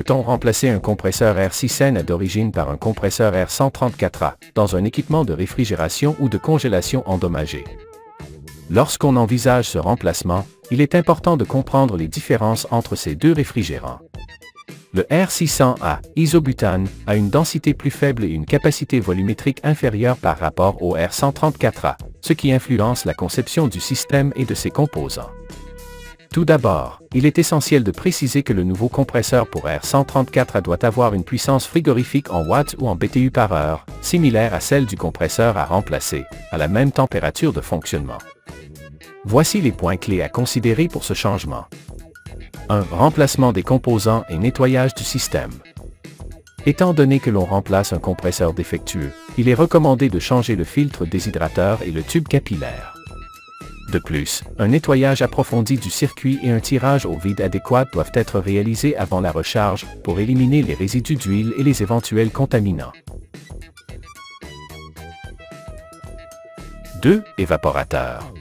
Peut-on remplacer un compresseur R6N d'origine par un compresseur R134A dans un équipement de réfrigération ou de congélation endommagé? Lorsqu'on envisage ce remplacement, il est important de comprendre les différences entre ces deux réfrigérants. Le R600A, isobutane, a une densité plus faible et une capacité volumétrique inférieure par rapport au R134A, ce qui influence la conception du système et de ses composants. Tout d'abord, il est essentiel de préciser que le nouveau compresseur pour R134A doit avoir une puissance frigorifique en watts ou en BTU par heure, similaire à celle du compresseur à remplacer, à la même température de fonctionnement. Voici les points clés à considérer pour ce changement. 1. Remplacement des composants et nettoyage du système. Étant donné que l'on remplace un compresseur défectueux, il est recommandé de changer le filtre déshydrateur et le tube capillaire. De plus, un nettoyage approfondi du circuit et un tirage au vide adéquat doivent être réalisés avant la recharge pour éliminer les résidus d'huile et les éventuels contaminants. 2. Évaporateur.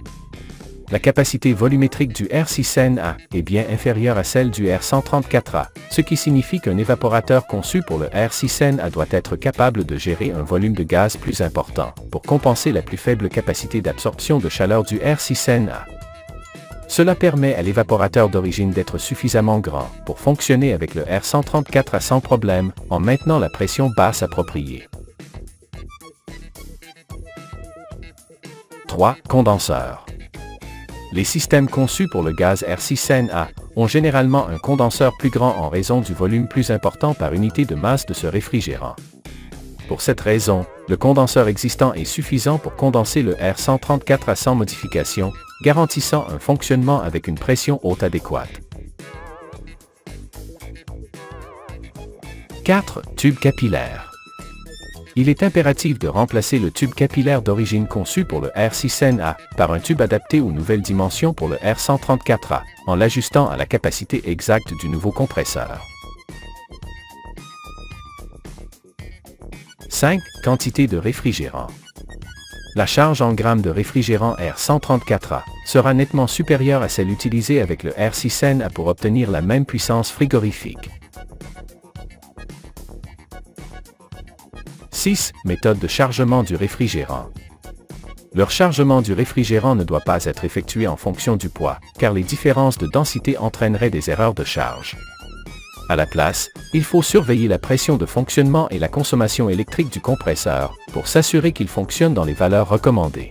La capacité volumétrique du R6N-A est bien inférieure à celle du R134A, ce qui signifie qu'un évaporateur conçu pour le R6N-A doit être capable de gérer un volume de gaz plus important, pour compenser la plus faible capacité d'absorption de chaleur du R6N-A. Cela permet à l'évaporateur d'origine d'être suffisamment grand pour fonctionner avec le R134A sans problème, en maintenant la pression basse appropriée. 3. Condenseur. Les systèmes conçus pour le gaz R6N-A ont généralement un condenseur plus grand en raison du volume plus important par unité de masse de ce réfrigérant. Pour cette raison, le condenseur existant est suffisant pour condenser le R134A sans modification, garantissant un fonctionnement avec une pression haute adéquate. 4. Tube capillaire. Il est impératif de remplacer le tube capillaire d'origine conçu pour le R6N-A par un tube adapté aux nouvelles dimensions pour le R134A, en l'ajustant à la capacité exacte du nouveau compresseur. 5. Quantité de réfrigérant. La charge en grammes de réfrigérant R134A sera nettement supérieure à celle utilisée avec le R6N-A pour obtenir la même puissance frigorifique. 6. Méthode de chargement du réfrigérant. Le rechargement du réfrigérant ne doit pas être effectué en fonction du poids, car les différences de densité entraîneraient des erreurs de charge. À la place, il faut surveiller la pression de fonctionnement et la consommation électrique du compresseur, pour s'assurer qu'il fonctionne dans les valeurs recommandées.